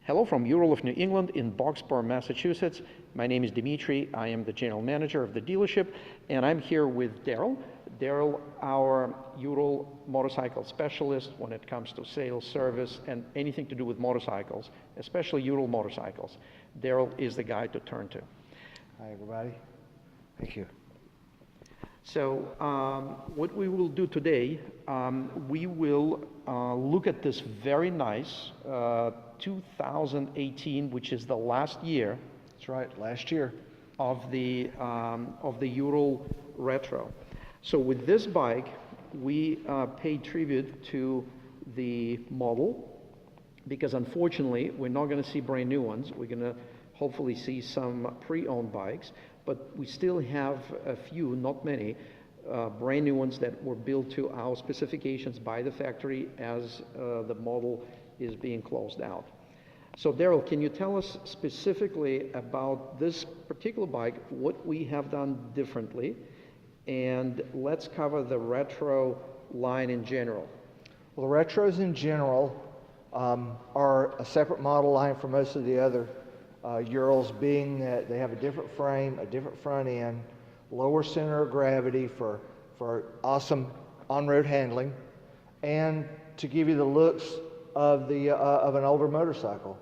Hello from Ural of New England in Boxborough, Massachusetts. My name is Dimitri. I am the general manager of the dealership, and I'm here with Daryl. Daryl, our Ural motorcycle specialist when it comes to sales, service, and anything to do with motorcycles, especially Ural motorcycles. Daryl is the guy to turn to. Hi, everybody. Thank you. So what we will do today, we will look at this very nice 2018, which is the last year. That's right, last year. Of the Ural Retro. So with this bike, we paid tribute to the model because unfortunately, we're not going to see brand new ones. We're going to hopefully see some pre-owned bikes, but we still have a few, not many, brand new ones that were built to our specifications by the factory as the model is being closed out. So Daryl, can you tell us specifically about this particular bike, what we have done differently, and let's cover the Retro line in general. Well, the Retros in general are a separate model line from most of the other Urals, being that they have a different frame, a different front end, lower center of gravity for awesome on-road handling, and to give you the looks of an older motorcycle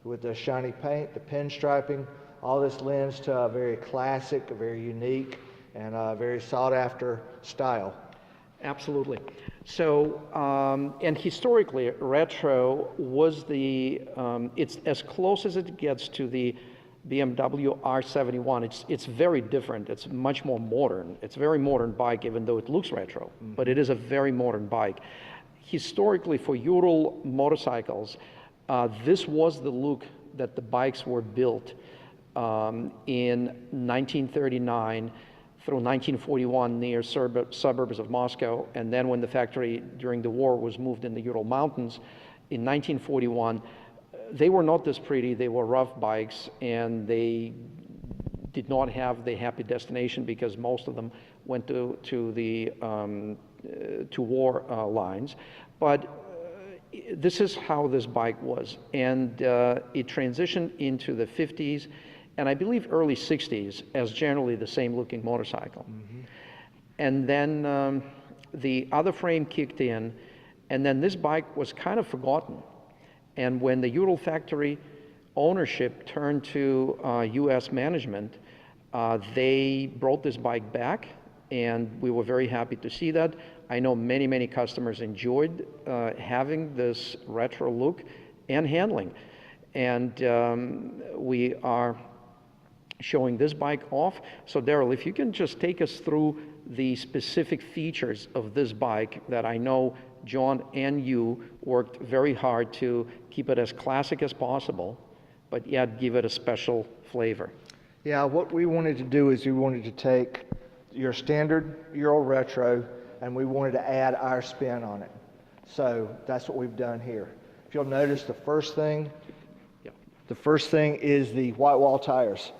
with the shiny paint, the pinstriping. All this lends to a very classic, a very unique, and a very sought-after style. Absolutely. So, and historically, Retro was it's as close as it gets to the BMW R71. It's very different. It's much more modern. It's a very modern bike, even though it looks retro, but it is a very modern bike. Historically, for Ural motorcycles, this was the look that the bikes were built in 1939 through 1941 near suburbs of Moscow, and then when the factory during the war was moved in the Ural Mountains in 1941, they were not this pretty. They were rough bikes, and they did not have the happy destination because most of them went to war lines. But this is how this bike was, and it transitioned into the 50s and I believe early 60s as generally the same looking motorcycle. And then the other frame kicked in, and then this bike was kind of forgotten. And when the Ural factory ownership turned to US management, they brought this bike back, and we were very happy to see that. I know many customers enjoyed having this retro look and handling. And we are showing this bike off. So Daryl, if you can just take us through the specific features of this bike that I know John and you worked very hard to keep it as classic as possible, but yet give it a special flavor. Yeah, what we wanted to do is we wanted to take your standard Ural Retro and we wanted to add our spin on it. So that's what we've done here. If you'll notice, the first thing is the white wall tires.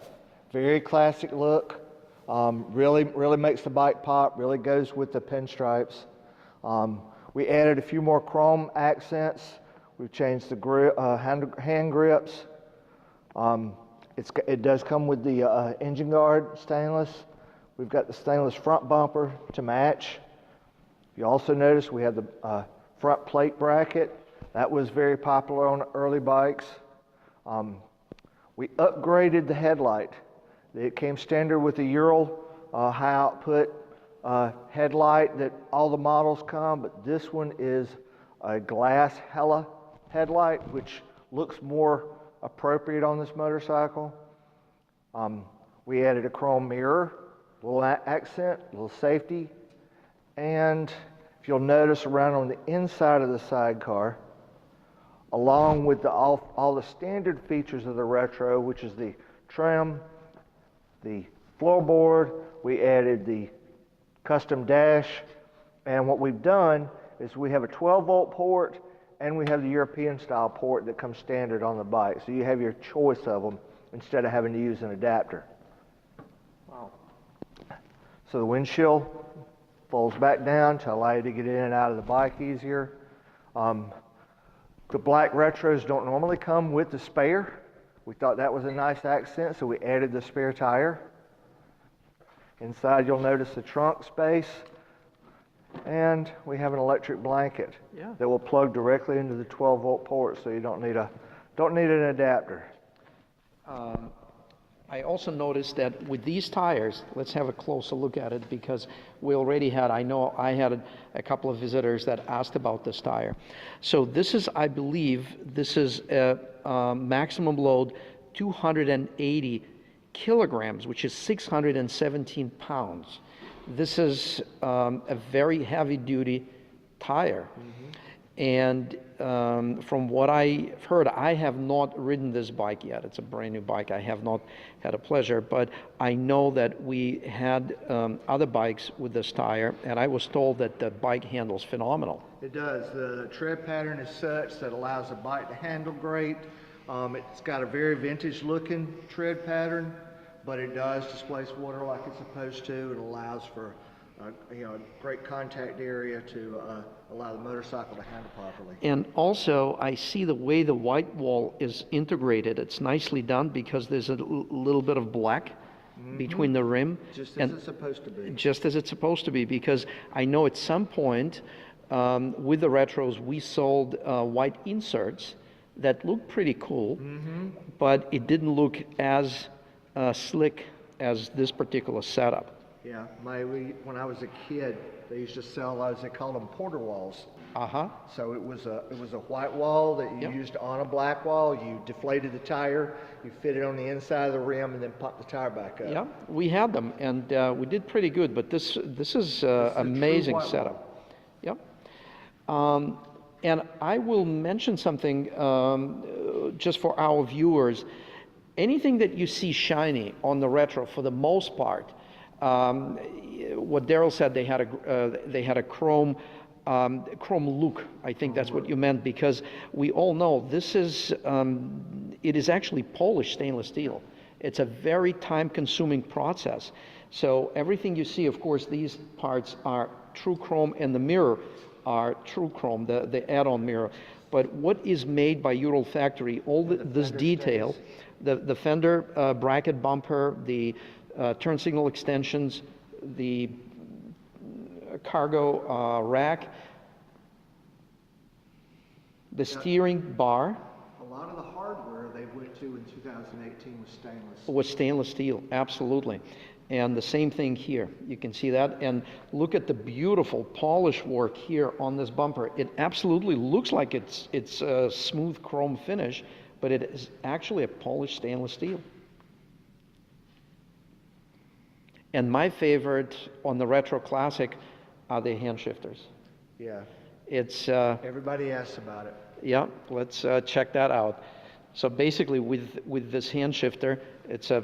Very classic look, really makes the bike pop, really goes with the pinstripes. We added a few more chrome accents. We've changed the hand grips. It does come with the engine guard stainless. We've got the stainless front bumper to match. You also notice we have the front plate bracket. That was very popular on early bikes. We upgraded the headlight. It came standard with the Ural high output headlight that all the models come, but this one is a glass Hella headlight, which looks more appropriate on this motorcycle. We added a chrome mirror, a little accent, a little safety, and if you'll notice around on the inside of the sidecar, along with all the standard features of the Retro, which is the trim, the floorboard, we added the custom dash, and what we've done is we have a 12-volt port and we have the European style port that comes standard on the bike, so you have your choice of them instead of having to use an adapter. Wow. So the windshield folds back down to allow you to get in and out of the bike easier. The black retros don't normally come with the spare. We thought that was a nice accent, so we added the spare tire. Inside you'll notice the trunk space, and we have an electric blanket that will plug directly into the 12-volt port, so you don't need an adapter. I also noticed that with these tires, let's have a closer look at it, because we already had, I know I had a couple of visitors that asked about this tire. So this is, I believe, this is a maximum load 280 kilograms, which is 617 pounds. This is a very heavy duty tire. And from what I've heard, I have not ridden this bike yet. It's a brand new bike. I have not had a pleasure, but I know that we had other bikes with this tire, and I was told that the bike handles phenomenal. It does. The tread pattern is such that allows the bike to handle great. It's got a very vintage looking tread pattern, but it does displace water like it's supposed to. It allows for a great contact area to allow the motorcycle to handle properly. And also, I see the way the white wall is integrated. It's nicely done, because there's a little bit of black between the rim. Just as it's supposed to be. Just as it's supposed to be, because I know at some point with the retros, we sold white inserts that looked pretty cool, but it didn't look as slick as this particular setup. Yeah, when I was a kid, they used to sell those. They called them porter walls. So it was a white wall that you used on a black wall. You deflated the tire, you fit it on the inside of the rim, and then popped the tire back up. Yeah, we had them, and we did pretty good. But this is amazing setup. Yep. And I will mention something just for our viewers. Anything that you see shiny on the retro, for the most part, what Daryl said, they had a chrome look. I think that's what you meant, because we all know this is it is actually polished stainless steel. It's a very time-consuming process. So everything you see, of course, these parts are true chrome, and the mirror are true chrome, the add-on mirror. But what is made by Ural factory, all this detail, the fender bracket bumper, the turn signal extensions, the cargo rack, the steering bar. A lot of the hardware they went to in 2018 was stainless. Was stainless steel, absolutely. And the same thing here. You can see that. And look at the beautiful polish work here on this bumper. It absolutely looks like it's a smooth chrome finish, but it is actually a polished stainless steel. And my favorite on the Retro Classic are the hand shifters. Yeah. It's everybody asks about it. Yeah, let's check that out. So basically, with this hand shifter, it's a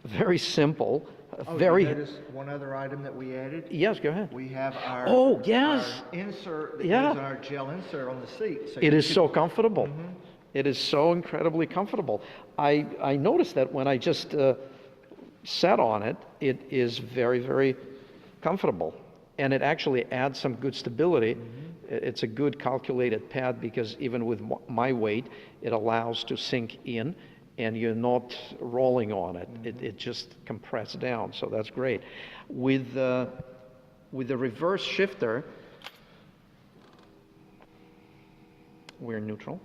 very simple, very. Notice one other item that we added. Yes, go ahead. We have our our insert that goes on our gel insert on the seat. So it is so comfortable. It is so incredibly comfortable. I noticed that when I just sat on it, it is very, very comfortable, and it actually adds some good stability. It's a good calculated pad, because even with my weight, it allows to sink in, and you're not rolling on it. It just compresses down, so that's great. With the reverse shifter, we're neutral.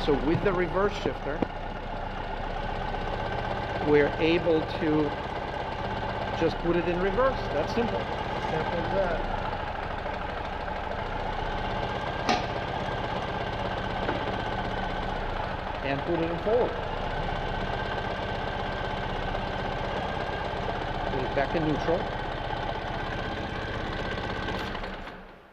So with the reverse shifter, we're able to just put it in reverse. That's simple. Simple as that. And put it in forward. Put it back in neutral.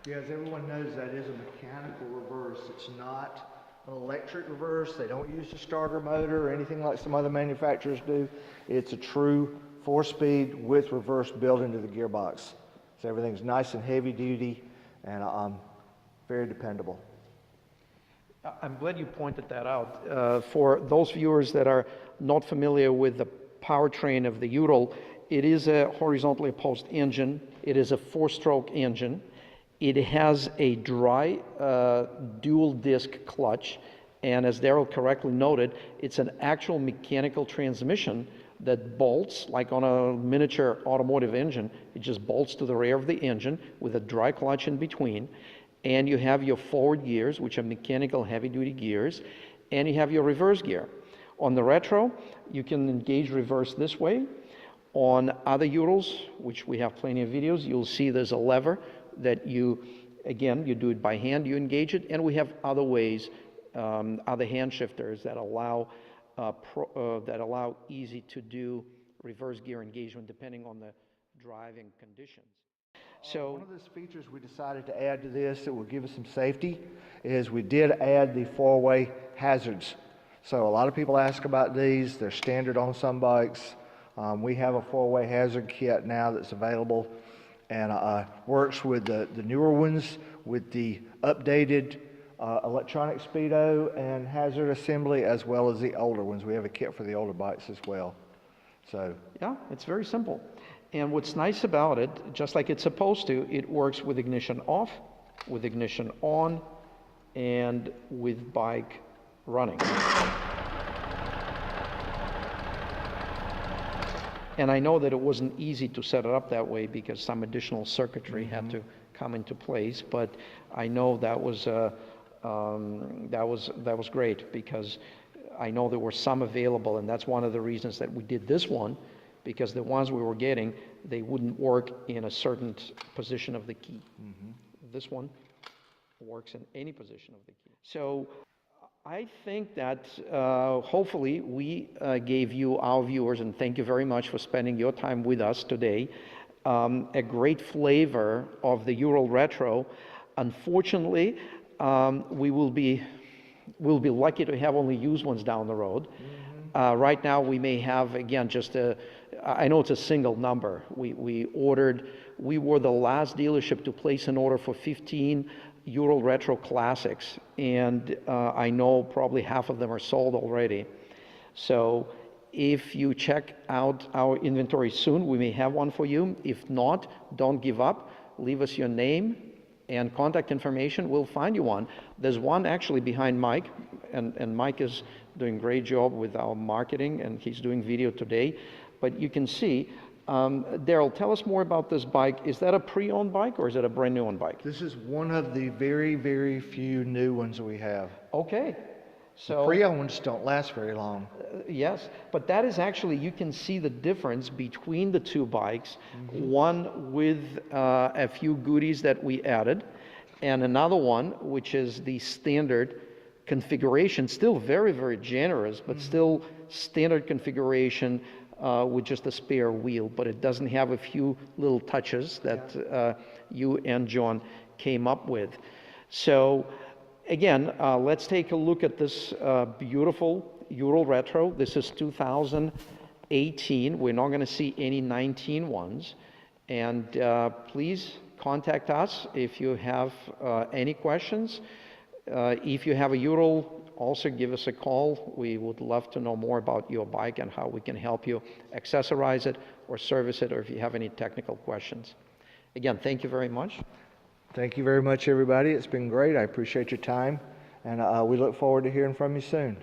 Yeah, as everyone knows, that is a mechanical reverse. It's not an electric reverse. They don't use a starter motor or anything like some other manufacturers do. It's a true 4-speed with reverse built into the gearbox. So everything's nice and heavy duty, and very dependable. I'm glad you pointed that out. For those viewers that are not familiar with the powertrain of the Ural, it is a horizontally opposed engine. It is a 4-stroke engine, It has a dry dual disc clutch, and as Daryl correctly noted, it's an actual mechanical transmission that bolts, like on a miniature automotive engine. It just bolts to the rear of the engine with a dry clutch in between, and you have your forward gears, which are mechanical heavy-duty gears, and you have your reverse gear. On the Retro, you can engage reverse this way. On other Urals, which we have plenty of videos, you'll see there's a lever that you do it by hand, you engage it, and we have other ways, other hand shifters that allow easy to do reverse gear engagement depending on the driving conditions. So one of those features we decided to add to this that will give us some safety is we did add the four-way hazards. So a lot of people ask about these. They're standard on some bikes. We have a four-way hazard kit now that's available and works with the newer ones with the updated electronic speedo and hazard assembly, as well as the older ones. We have a kit for the older bikes as well. So yeah, it's very simple. And what's nice about it, just like it's supposed to, it works with ignition off, with ignition on, and with bike running. And I know that it wasn't easy to set it up that way because some additional circuitry had to come into place, but I know that was great because I know there were some available, and that's one of the reasons that we did this one, because the ones we were getting, they wouldn't work in a certain position of the key. This one works in any position of the key. So I think that hopefully we gave you, our viewers, and thank you very much for spending your time with us today, a great flavor of the Ural Retro. Unfortunately, we'll be lucky to have only used ones down the road. Right now we may have, again, just I know it's a single number. We were the last dealership to place an order for 15 Ural Retro Classics, and I know probably half of them are sold already. So if you check out our inventory soon, we may have one for you. If not, don't give up. Leave us your name and contact information. We'll find you one. There's one actually behind Mike, and Mike is doing a great job with our marketing, and he's doing video today. But you can see, Daryl, tell us more about this bike. Is that a pre-owned bike or is it a brand new bike? this is one of the very, very few new ones we have. Okay. So Pre-owned ones don't last very long. yes, but that is actually, you can see the difference between the two bikes, one with a few goodies that we added, and another one which is the standard configuration, still very, very generous, but still standard configuration with just a spare wheel, but it doesn't have a few little touches that you and John came up with. So again, let's take a look at this beautiful Ural Retro. This is 2018. We're not going to see any 19 ones. And please contact us if you have any questions. If you have a Ural, also give us a call. We would love to know more about your bike and how we can help you accessorize it or service it, or if you have any technical questions. Again, thank you very much. Thank you very much, everybody. It's been great. I appreciate your time, and we look forward to hearing from you soon.